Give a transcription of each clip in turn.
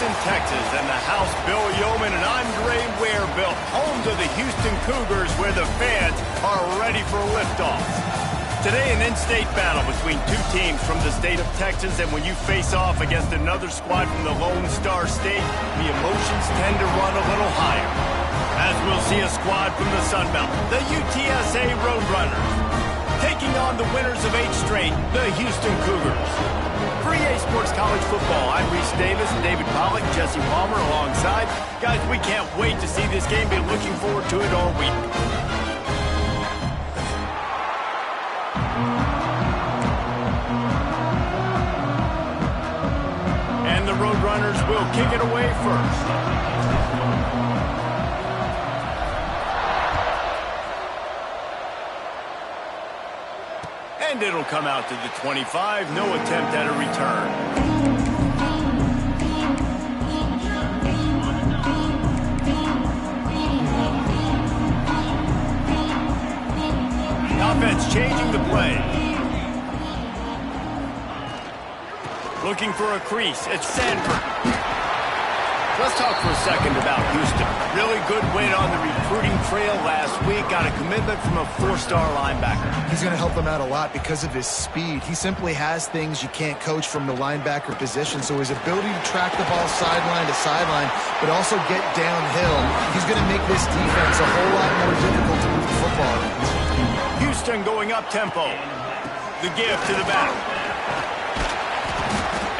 Houston, Texas, and the house Bill Yeoman and Andre Ware built, home to the Houston Cougars, where the fans are ready for liftoff. Today, an in-state battle between two teams from the state of Texas, and when you face off against another squad from the Lone Star State, the emotions tend to run a little higher. As we'll see a squad from the Sun Belt, the UTSA Roadrunners, taking on the winners of 8 straight, the Houston Cougars. For EA Sports College Football, I'm Reese Davis, David Pollack, Jesse Palmer alongside. Guys, we can't wait to see this game. Been looking forward to it all week. And the Roadrunners will kick it away first. And it'll come out to the 25. No attempt at a return. Offense changing the play. Looking for a crease. It's Sanford. Let's talk for a second about Houston. Really good win on the recruiting trail last week. Got a commitment from a 4-star linebacker. He's going to help them out a lot because of his speed. He simply has things you can't coach from the linebacker position. So his ability to track the ball sideline to sideline, but also get downhill, he's going to make this defense a whole lot more difficult to move the football. Houston going up tempo. The give to the back.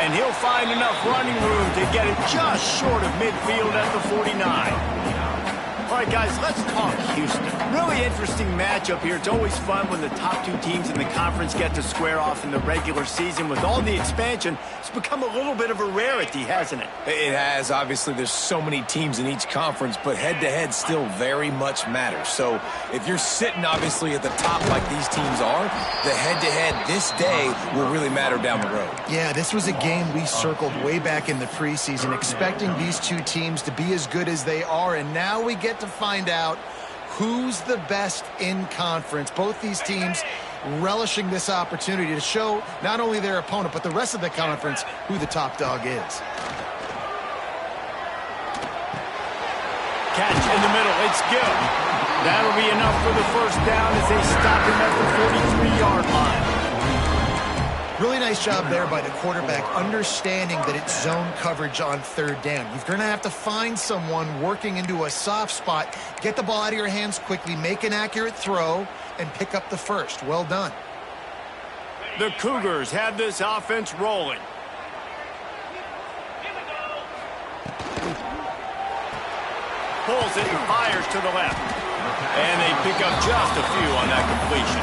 And he'll find enough running room to get it just short of midfield at the 49. All right, guys, let's talk Houston. Really interesting matchup here. It's always fun when the top 2 teams in the conference get to square off in the regular season. With all the expansion, it's become a little bit of a rarity, hasn't it? It has. Obviously, there's so many teams in each conference, but head-to-head still very much matters. So if you're sitting, obviously, at the top like these teams are, the head-to-head this day will really matter down the road. Yeah, this was a game we circled way back in the preseason, expecting these 2 teams to be as good as they are, and now we get to find out who's the best in conference. Both these teams relishing this opportunity to show not only their opponent, but the rest of the conference who the top dog is. Catch in the middle. It's good. That'll be enough for the first down as they stop him at the 43-yard line. Really nice job there by the quarterback, understanding that it's zone coverage on 3rd down. You're going to have to find someone working into a soft spot, get the ball out of your hands quickly, make an accurate throw, and pick up the first. Well done. The Cougars have this offense rolling. Pulls it and fires to the left. And they pick up just a few on that completion.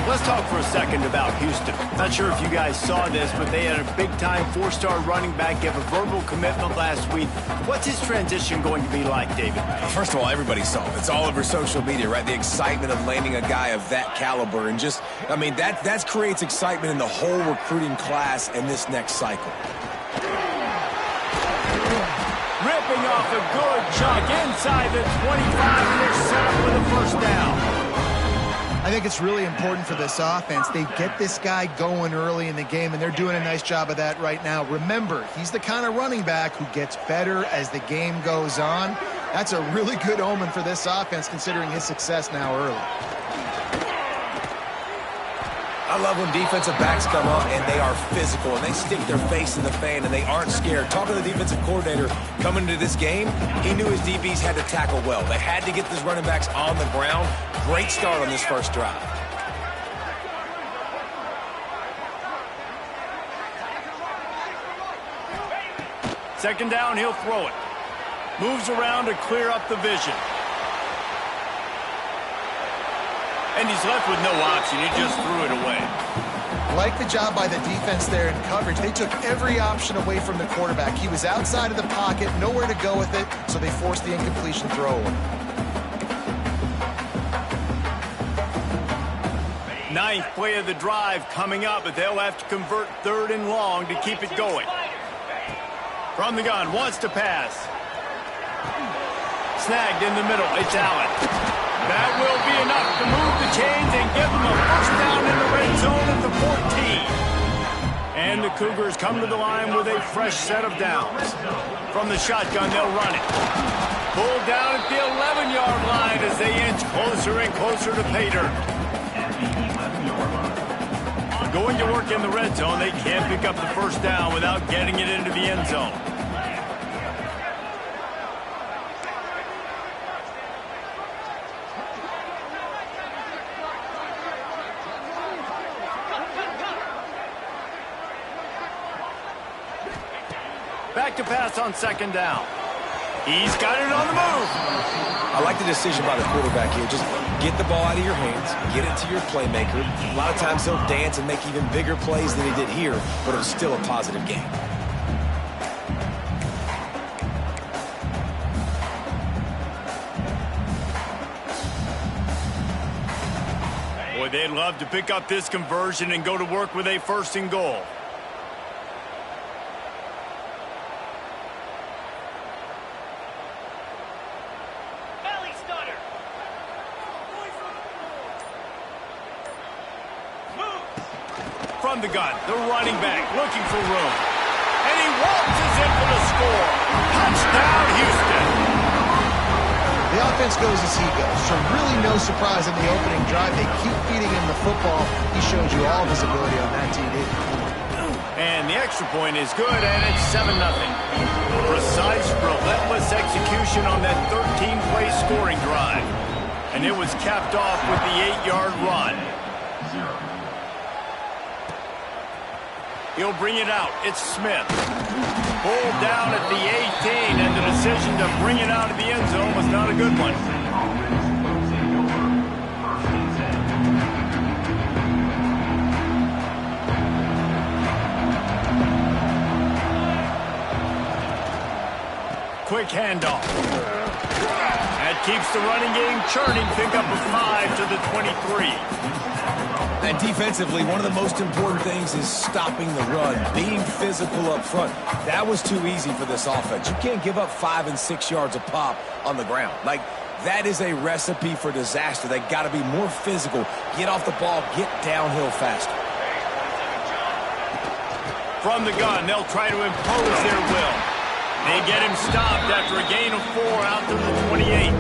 Let's talk for a second about Houston. Not sure if you guys saw this, but they had a big-time 4-star running back give a verbal commitment last week. What's his transition going to be like, David? First of all, everybody saw it. It's all over social media, right? The excitement of landing a guy of that caliber. And just, I mean, that creates excitement in the whole recruiting class in this next cycle. Ripping off a good chunk inside the 25, and they're set up with a first down. I think it's really important for this offense. They get this guy going early in the game, and they're doing a nice job of that right now. Remember, he's the kind of running back who gets better as the game goes on. That's a really good omen for this offense, considering his success now early. I love when defensive backs come up and they are physical and they stick their face in the fan and they aren't scared. Talking to the defensive coordinator coming into this game, he knew his DBs had to tackle well. They had to get these running backs on the ground. Great start on this first drive. Second down, he'll throw it. Moves around to clear up the vision. And he's left with no option. He just threw it away. Like the job by the defense there in coverage. They took every option away from the quarterback. He was outside of the pocket, nowhere to go with it, so they forced the incompletion throw away. Ninth play of the drive coming up, but they'll have to convert 3rd and long to keep it going. From the gun, wants to pass. Snagged in the middle. It's Allen. That will be enough to move the chains and give them a first down in the red zone at the 14. And the Cougars come to the line with a fresh set of downs. From the shotgun, they'll run it. Pulled down at the 11-yard line as they inch closer and closer to pay dirt. Going to work in the red zone, they can't pick up the first down without getting it into the end zone. Back to pass on second down. He's got it on the move. I like the decision by the quarterback here. Just get the ball out of your hands, get it to your playmaker. A lot of times he'll dance and make even bigger plays than he did here, but it was still a positive game. Boy, they'd love to pick up this conversion and go to work with a first and goal. From the gun, the running back looking for room. And he waltzes in for the score. Touchdown, Houston. The offense goes as he goes, so really no surprise in the opening drive. They keep feeding him the football. He showed you all of his ability on that TD. And the extra point is good, and it's 7-0. Precise, relentless execution on that 13-play scoring drive. And it was capped off with the 8-yard run. He'll bring it out. It's Smith. Pulled down at the 18, and the decision to bring it out of the end zone was not a good one. Quick handoff. That keeps the running game churning. Pick up a 5 to the 23. And defensively, one of the most important things is stopping the run, being physical up front. That was too easy for this offense. You can't give up 5 and 6 yards a pop on the ground. Like, that is a recipe for disaster. They got to be more physical, get off the ball, get downhill faster. From the gun, they'll try to impose their will. They get him stopped after a gain of 4 out to the 28.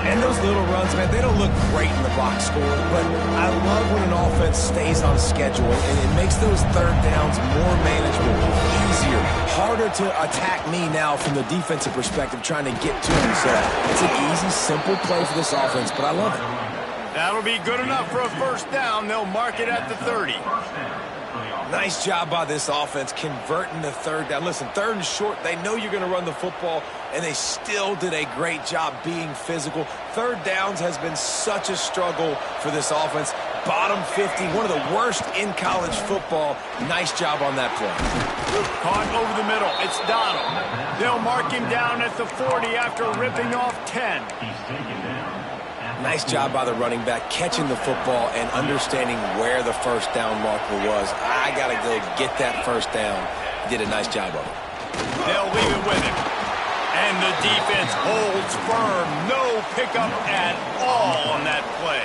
And those little runs, man, they don't look great in the box score, but I love when an offense stays on schedule, and it makes those third downs more manageable, easier, harder to attack me now from the defensive perspective, trying to get to him. So it's an easy, simple play for this offense, but I love it. That'll be good enough for a first down. They'll mark it at the 30. Nice job by this offense converting the third down. Listen, third and short, they know you're going to run the football, and they still did a great job being physical. Third downs has been such a struggle for this offense. Bottom 50, one of the worst in college football. Nice job on that play. Caught over the middle. It's Donald. They'll mark him down at the 40 after ripping off 10. Nice job by the running back, catching the football and understanding where the first down marker was. I got to go get that first down. He did a nice job of it. They'll leave it with him. And the defense holds firm. No pickup at all on that play.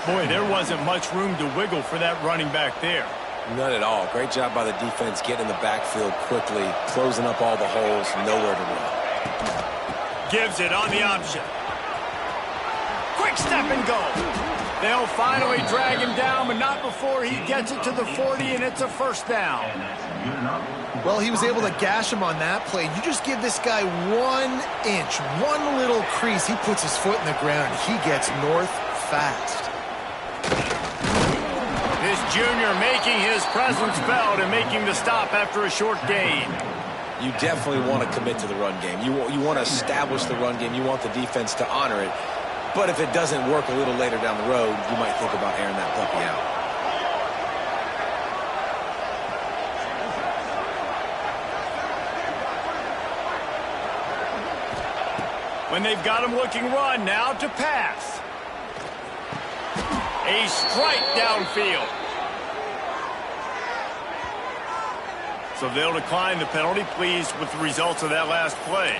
Boy, there wasn't much room to wiggle for that running back there. None at all. Great job by the defense getting in the backfield quickly, closing up all the holes, nowhere to run. Gives it on the option. Quick step and go. They'll finally drag him down, but not before he gets it to the 40, and it's a first down. Well, he was able to gash him on that play. You just give this guy 1 inch, one little crease. He puts his foot in the ground. He gets north fast. This junior making his presence felt and making the stop after a short gain. You definitely want to commit to the run game. You want to establish the run game. You want the defense to honor it. But if it doesn't work a little later down the road, you might think about airing that puppy out. When they've got him looking run, now to pass. A strike downfield. So they'll decline the penalty, pleased with the results of that last play.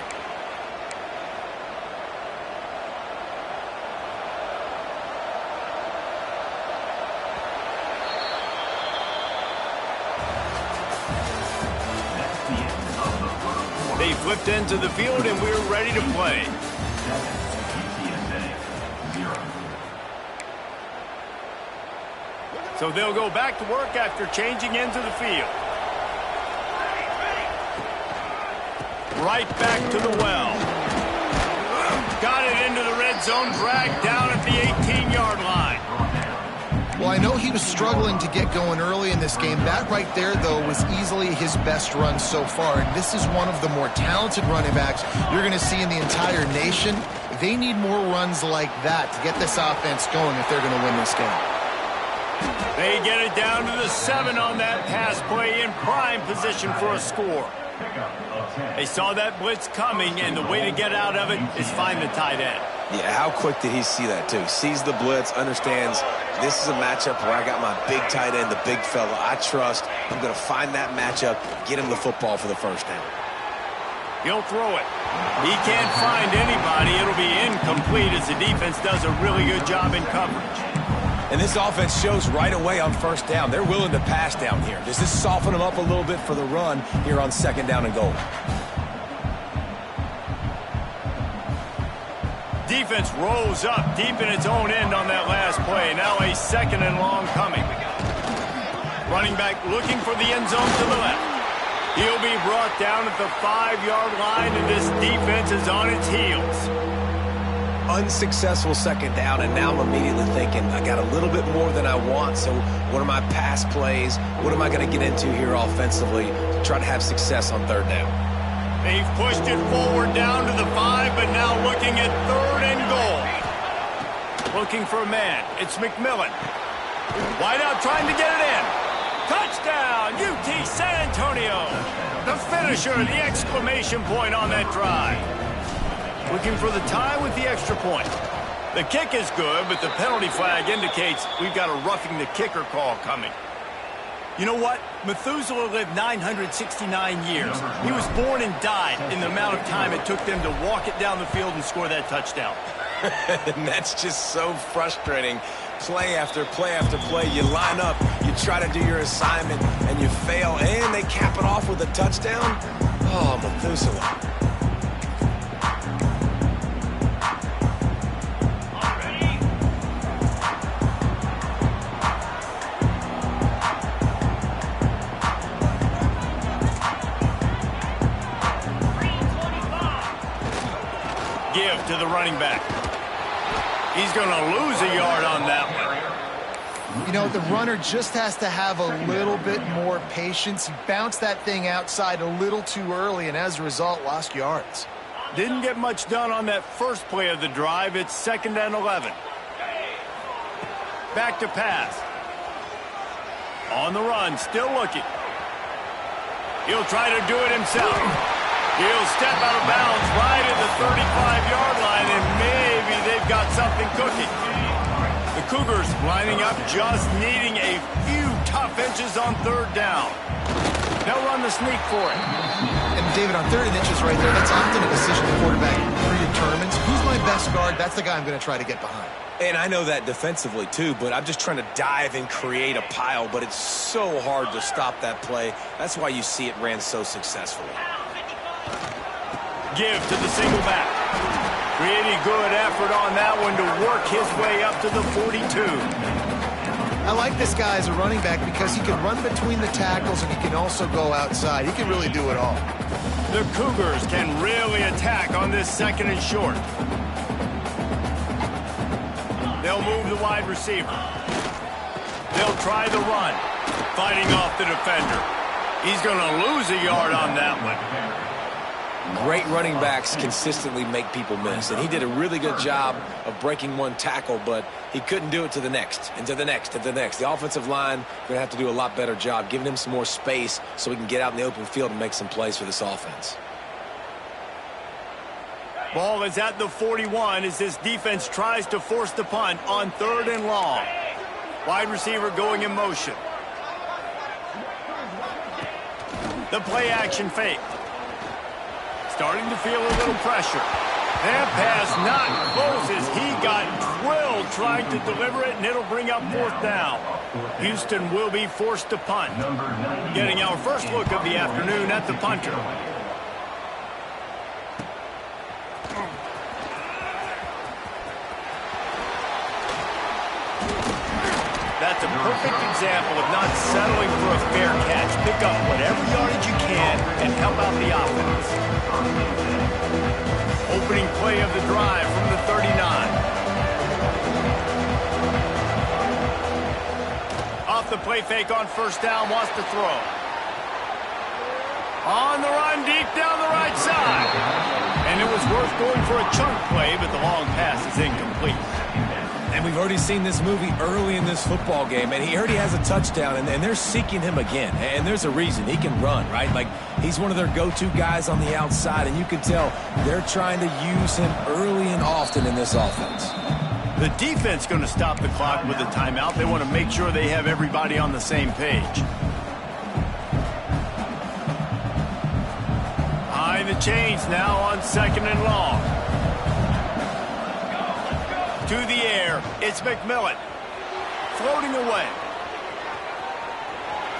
They flipped into the field, and we're ready to play. So they'll go back to work after changing into the field. Right back to the well. Got it into the red zone, dragged down at the 18-yard line. Well, I know he was struggling to get going early in this game. That right there, though, was easily his best run so far. And this is one of the more talented running backs you're going to see in the entire nation. They need more runs like that to get this offense going if they're going to win this game. They get it down to the 7 on that pass play, in prime position for a score. They saw that blitz coming, and the way to get out of it is find the tight end. Yeah, how quick did he see that, too? Sees the blitz, understands this is a matchup where I got my big tight end, the big fella I trust. I'm going to find that matchup, get him the football for the first down. He'll throw it. He can't find anybody. It'll be incomplete as the defense does a really good job in coverage. And this offense shows right away on first down. They're willing to pass down here. Does this soften them up a little bit for the run here on second down and goal? Defense rolls up deep in its own end on that last play. Now a second and long coming. Running back looking for the end zone to the left. He'll be brought down at the 5-yard line, and this defense is on its heels. Unsuccessful second down, and now I'm immediately thinking, I got a little bit more than I want, so what are my pass plays? What am I going to get into here offensively to try to have success on third down? They've pushed it forward down to the 5, but now looking at third and goal. Looking for a man. It's McMillan. Wide out trying to get it in. Touchdown, UT San Antonio. The finisher, the exclamation point on that drive. Looking for the tie with the extra point. The kick is good, but the penalty flag indicates we've got a roughing the kicker call coming. You know what? Methuselah lived 969 years. He was born and died in the amount of time it took them to walk it down the field and score that touchdown. And that's just so frustrating. Play after play after play. You line up, you try to do your assignment, and you fail, and they cap it off with a touchdown? Oh, Methuselah. Give to the running back. He's going to lose a yard on that one. You know, the runner just has to have a little bit more patience. He bounced that thing outside a little too early, and as a result, lost yards. Didn't get much done on that first play of the drive. It's 2nd and 11. Back to pass. On the run, still looking. He'll try to do it himself. He'll step out of bounds right at the 35-yard line, and maybe they've got something cooking. The Cougars lining up, just needing a few tough inches on third down. They'll run the sneak for it. And David, on 3rd and inches right there, that's often a decision the quarterback predetermines. Who's my best guard? That's the guy I'm going to try to get behind. And I know that defensively, too, but I'm just trying to dive and create a pile, but it's so hard to stop that play. That's why you see it ran so successfully. Give to the single back. Really good effort on that one to work his way up to the 42. I like this guy as a running back because he can run between the tackles and he can also go outside. He can really do it all. The Cougars can really attack on this 2nd and short. They'll move the wide receiver. They'll try the run. Fighting off the defender. He's going to lose a yard on that one. Great running backs consistently make people miss, and he did a really good job of breaking one tackle, but he couldn't do it to the next, and to the next, and to the next. The offensive line going to have to do a lot better job giving him some more space so he can get out in the open field and make some plays for this offense. Ball is at the 41 as this defense tries to force the punt on 3rd and long. Wide receiver going in motion. The play action fake. Starting to feel a little pressure. That pass not close as he got drilled trying to deliver it, and it'll bring up 4th down. Houston will be forced to punt. Getting our first look of the afternoon at the punter. That's a perfect example of not settling for a fair catch. Pick up whatever yardage you can and help out the offense. Opening play of the drive from the 39. Off the play fake on first down, wants to throw. On the run, deep down the right side. And it was worth going for a chunk play, but the long pass is incomplete. And we've already seen this movie early in this football game, and he already has a touchdown, and they're seeking him again. And there's a reason. He can run, right? Like, he's one of their go-to guys on the outside, and you can tell they're trying to use him early and often in this offense. The defense going to stop the clock with a timeout. They want to make sure they have everybody on the same page. High the chains now on second and long. To the air, it's McMillan. Floating away.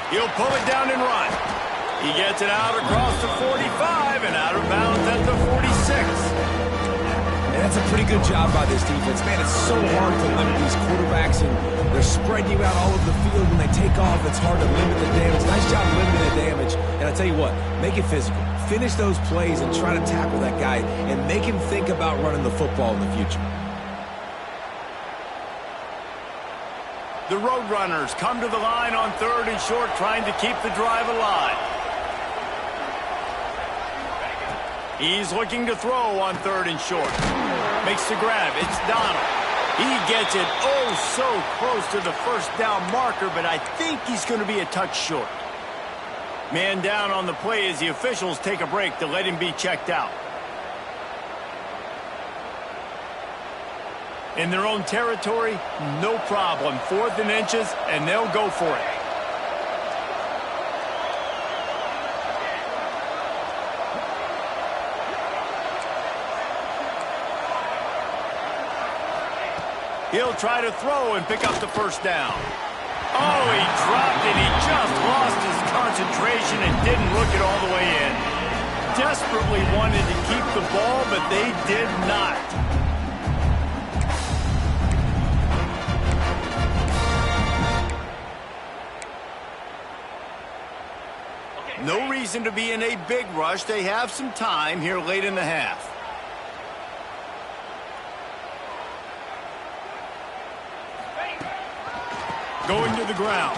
He'll pull it down and run. He gets it out across the 45 and out of bounds at the 46. And that's a pretty good job by this defense. Man, it's so hard to limit these quarterbacks, and they're spreading you out all over the field. When they take off, it's hard to limit the damage. Nice job limiting the damage. And I tell you what, make it physical. Finish those plays and try to tackle that guy and make him think about running the football in the future. The Roadrunners come to the line on third and short, trying to keep the drive alive. He's looking to throw on third and short. Makes the grab. It's Donald. He gets it oh so close to the first down marker, but I think he's going to be a touch short. Man down on the play as the officials take a break to let him be checked out. In their own territory, no problem. 4th and inches, and they'll go for it. He'll try to throw and pick up the first down. Oh, he dropped it. He just lost his concentration and didn't look it all the way in. Desperately wanted to keep the ball, but they did not. No reason to be in a big rush. They have some time here late in the half. Going to the ground.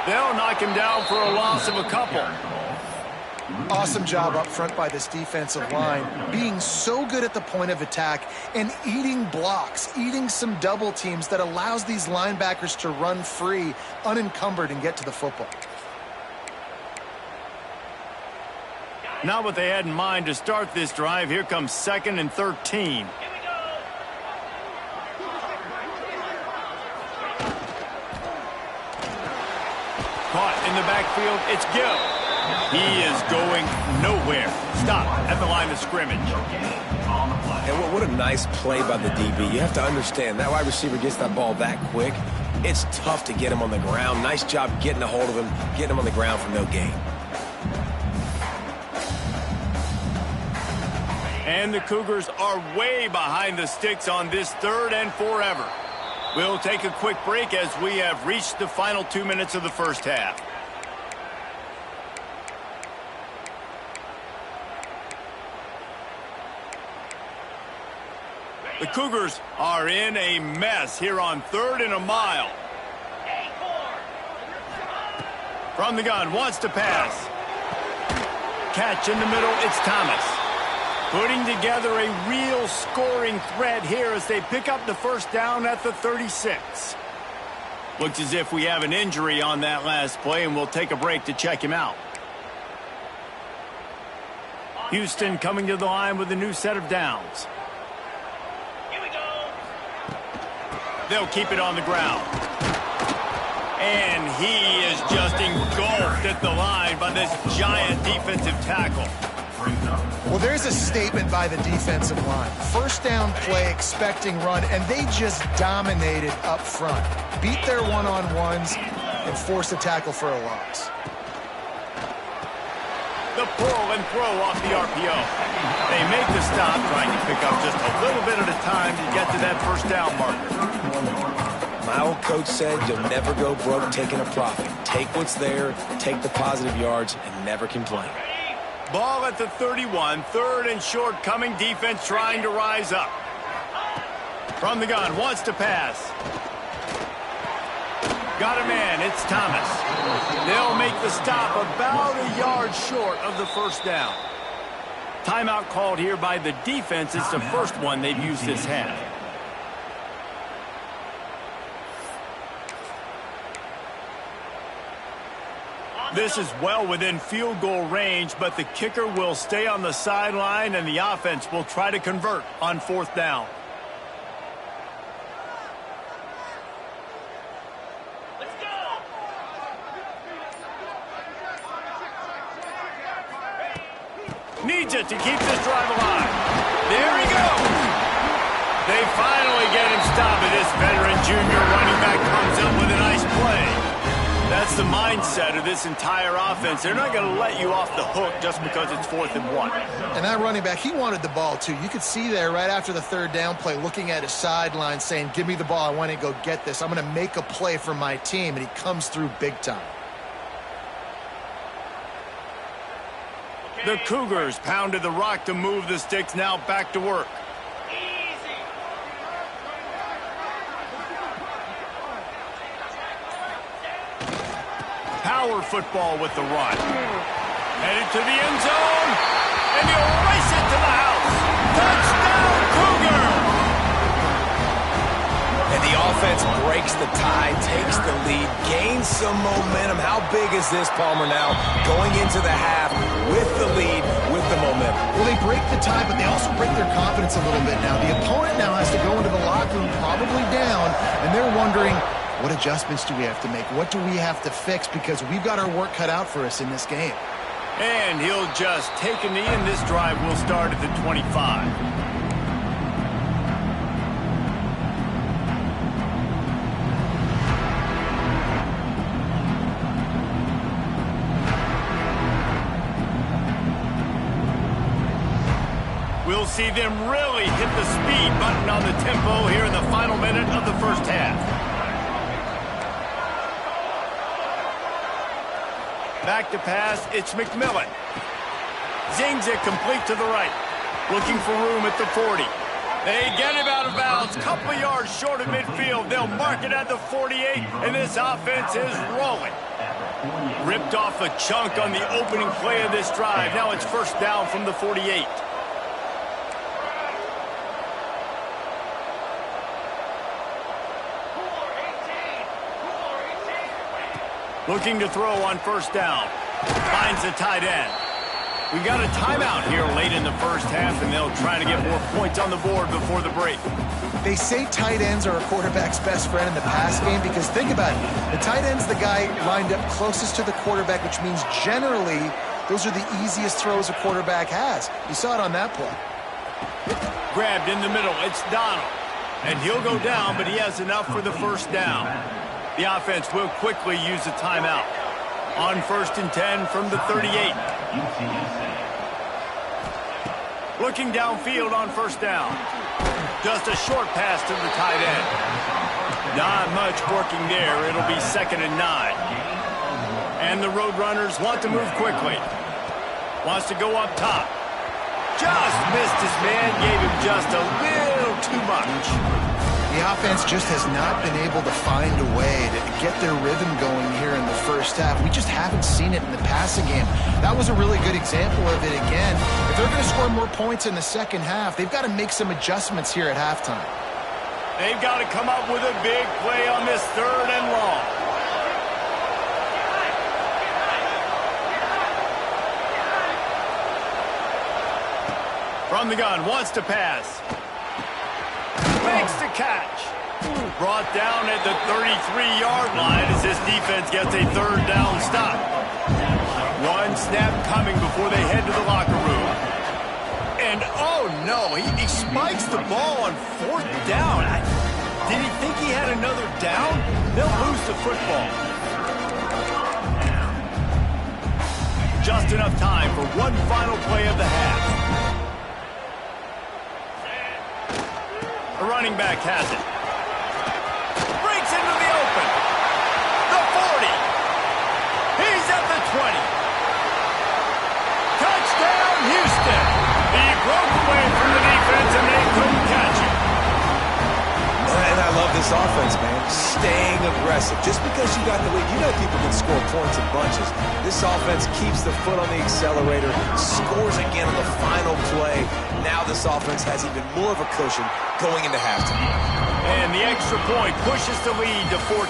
They'll knock him down for a loss of a couple. Awesome job up front by this defensive line, being so good at the point of attack and eating blocks, eating some double teams that allows these linebackers to run free, unencumbered, and get to the football. Not what they had in mind to start this drive. Here comes 2nd and 13. Caught in the backfield. It's Gill. He is going nowhere. Stop at the line of scrimmage. And what a nice play by the DB. You have to understand, that wide receiver gets that ball that quick. It's tough to get him on the ground. Nice job getting a hold of him, getting him on the ground for no gain. And the Cougars are way behind the sticks on this 3rd and forever. We'll take a quick break as we have reached the final 2 minutes of the first half. The Cougars are in a mess here on 3rd and a mile. From the gun, wants to pass. Catch in the middle, it's Thomas. Putting together a real scoring threat here as they pick up the first down at the 36. Looks as if we have an injury on that last play, and we'll take a break to check him out. Houston coming to the line with a new set of downs. Here we go. They'll keep it on the ground. And he is just engulfed at the line by this giant defensive tackle. Well, there's a statement by the defensive line. First down play, expecting run, and they just dominated up front. Beat their one-on-ones and forced a tackle for a loss. The pull and throw off the RPO. They make the stop, trying to pick up just a little bit at a time to get to that first down marker. My old coach said you'll never go broke taking a profit. Take what's there, take the positive yards, and never complain. Ball at the 31, third and short coming. Defense trying to rise up. From the gun, wants to pass. Got a man, it's Thomas. They'll make the stop about a yard short of the first down. Timeout called here by the defense. It's the first one they've used this half. This is well within field goal range, but the kicker will stay on the sideline, and the offense will try to convert on fourth down. Needs it to keep this drive alive. There he goes. They finally get him stopped, and this veteran junior running back comes up with a nice play. That's the mindset of this entire offense. They're not going to let you off the hook just because it's 4th and 1. And that running back, he wanted the ball too. You could see there right after the third down play, looking at his sideline saying, give me the ball, I want to go get this. I'm going to make a play for my team, and he comes through big time. The Cougars pounded the rock to move the sticks, now back to work. Power football with the run. Headed to the end zone, and he'll race it to the house. Touchdown, Cougar! And the offense breaks the tie, takes the lead, gains some momentum. How big is this, Palmer, now? Going into the half with the lead, with the momentum. Well, they break the tie, but they also break their confidence a little bit now. The opponent now has to go into the locker room probably down, and they're wondering, what adjustments do we have to make? What do we have to fix? Because we've got our work cut out for us in this game. And he'll just take a knee, and this drive will start at the 25. We'll see them really hit the speed button on the tempo here in the final minute of the first half. Back to pass, it's McMillan. Zings it complete to the right. Looking for room at the 40. They get him out of bounds, couple yards short of midfield. They'll mark it at the 48, and this offense is rolling. Ripped off a chunk on the opening play of this drive. Now it's first down from the 48. Looking to throw on first down. Finds the tight end. We got a timeout here late in the first half, and they'll try to get more points on the board before the break. They say tight ends are a quarterback's best friend in the pass game because think about it. The tight end's the guy lined up closest to the quarterback, which means generally those are the easiest throws a quarterback has. You saw it on that play. Grabbed in the middle. It's Donald. And he'll go down, but he has enough for the first down. The offense will quickly use a timeout. On first and 10 from the 38. Looking downfield on first down. Just a short pass to the tight end. Not much working there. It'll be 2nd and 9. And the Roadrunners want to move quickly. Wants to go up top. Just missed his man. Gave him just a little too much. The offense just has not been able to find a way to get their rhythm going here in the first half. We just haven't seen it in the passing game. That was a really good example of it again. If they're going to score more points in the second half, they've got to make some adjustments here at halftime. They've got to come up with a big play on this 3rd and long. From the gun, wants to pass. Makes the catch. Brought down at the 33-yard line as this defense gets a 3rd down stop. One snap coming before they head to the locker room. And, oh, no, he spikes the ball on 4th down. Did he think he had another down? They'll lose the football. Just enough time for one final play of the half. A running back has it. Breaks into this offense, man. Staying aggressive. Just because you got the lead, you know people can score points in bunches. This offense keeps the foot on the accelerator, scores again on the final play. Now this offense has even more of a cushion going into halftime. And the extra point pushes the lead to 14.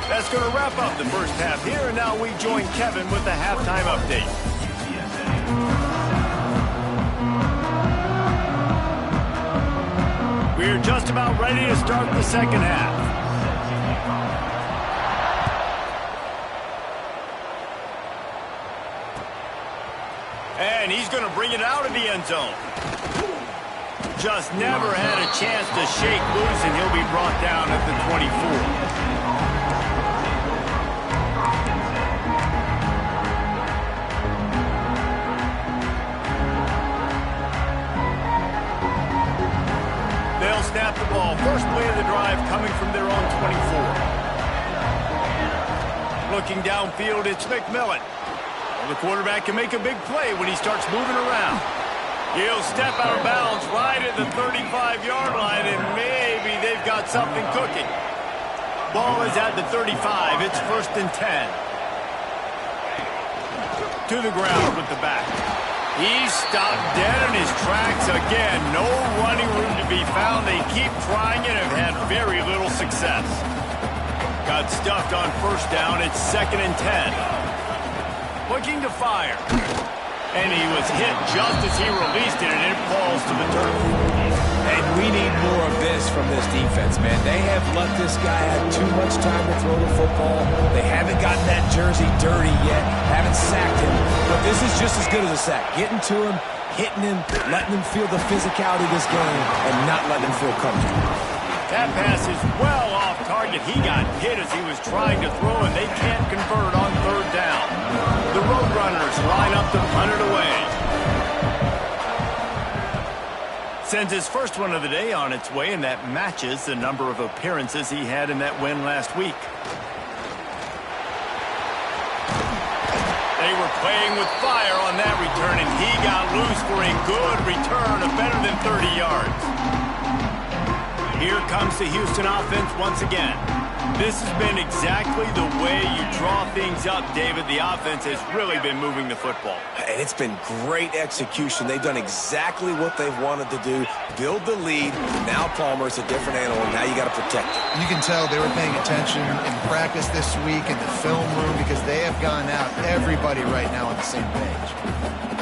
That's going to wrap up the first half here, and now we join Kevin with the halftime update. We're just about ready to start the second half. And he's going to bring it out of the end zone. Just never had a chance to shake loose, and he'll be brought down at the 24. They'll snap the ball. First play of the drive coming from their own 24. Looking downfield, it's McMillan. Well, the quarterback can make a big play when he starts moving around. He'll step out of bounds right at the 35-yard line, and maybe they've got something cooking. Ball is at the 35. It's 1st and 10. To the ground with the back. He's stopped dead in his tracks again. No running room to be found. They keep trying it and have had very little success. Got stuffed on first down. It's 2nd and 10. Looking to fire. And he was hit just as he released it, and it falls to the turf. And we need more of this from this defense, man. They have let this guy have too much time to throw the football. They haven't gotten that jersey dirty yet, haven't sacked him. But this is just as good as a sack. Getting to him, hitting him, letting him feel the physicality of this game, and not letting him feel comfortable. That pass is well off target. He got hit as he was trying to throw, and they can't convert on 3rd down. The Roadrunners line up to punt it away. Sends his first one of the day on its way, and that matches the number of appearances he had in that win last week. They were playing with fire on that return, and he got loose for a good return of better than 30 yards. Here comes the Houston offense once again. This has been exactly the way you draw things up, David. The offense has really been moving the football. And it's been great execution. They've done exactly what they've wanted to do. Build the lead. Now Palmer's a different animal. Now you got to protect it. You can tell they were paying attention in practice this week in the film room because they have gone out, everybody right now on the same page.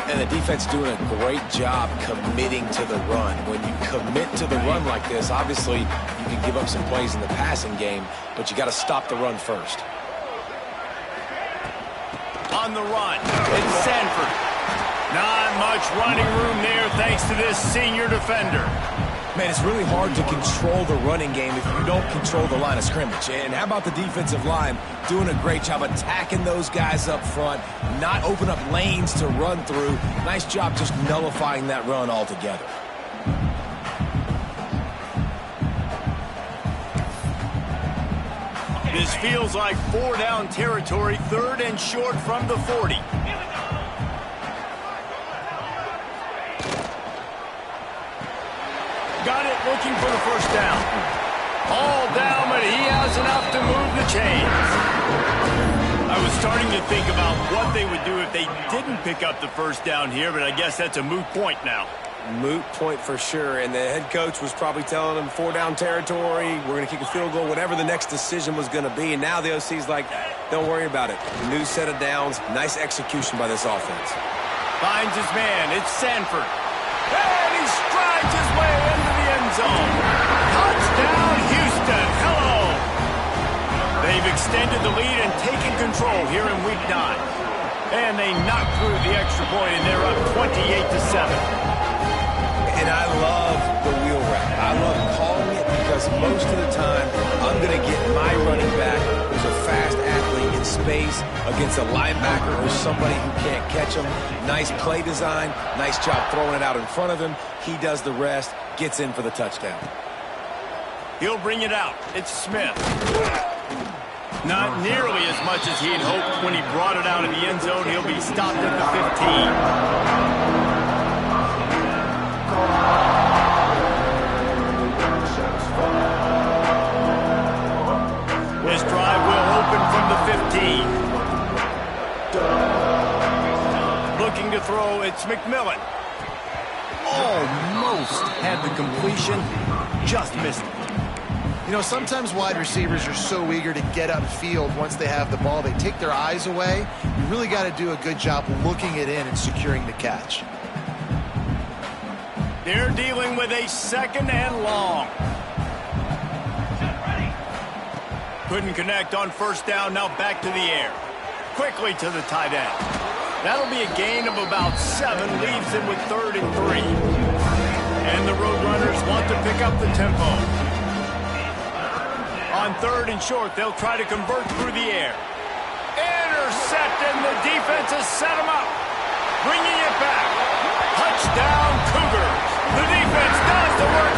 And the defense doing a great job committing to the run. When you commit to the run like this, obviously you can give up some plays in the passing game, but you got to stop the run first. On the run, it's Sanford. Not much running room there thanks to this senior defender. Man, it's really hard to control the running game if you don't control the line of scrimmage. And how about the defensive line doing a great job attacking those guys up front, not open up lanes to run through. Nice job just nullifying that run altogether. This feels like 4-down territory, 3rd and short from the 40. Got it, looking for the first down. All down, but he has enough to move the chains. I was starting to think about what they would do if they didn't pick up the first down here, but I guess that's a moot point now. Moot point for sure, and the head coach was probably telling them 4-down territory, we're going to kick a field goal, whatever the next decision was going to be, and now the OC's like, don't worry about it. New set of downs, nice execution by this offense. Finds his man, it's Sanford. And he strides his way into the end zone. Touchdown, Houston. Hello. They've extended the lead and taken control here in Week 9. And they knock through the extra point, and they're up 28-7. And I love the wheel route. I love calling it because most of the time I'm going to get my running back who's a fast athlete in space against a linebacker or somebody who can't catch him. Nice play design. Nice job throwing it out in front of him. He does the rest, gets in for the touchdown. He'll bring it out. It's Smith. Not nearly as much as he'd hoped when he brought it out in the end zone. He'll be stopped at the 15. It's McMillan. Almost had the completion, just missed it. You know, sometimes wide receivers are so eager to get upfield once they have the ball, they take their eyes away. You really got to do a good job looking it in and securing the catch. They're dealing with a 2nd and long. Couldn't connect on 1st down, now back to the air. Quickly to the tight end. That'll be a gain of about 7, leaves them with 3rd and 3. And the Roadrunners want to pick up the tempo. On 3rd and short, they'll try to convert through the air. Intercepted, and the defense has set them up. Bringing it back. Touchdown, Cougars. The defense does the work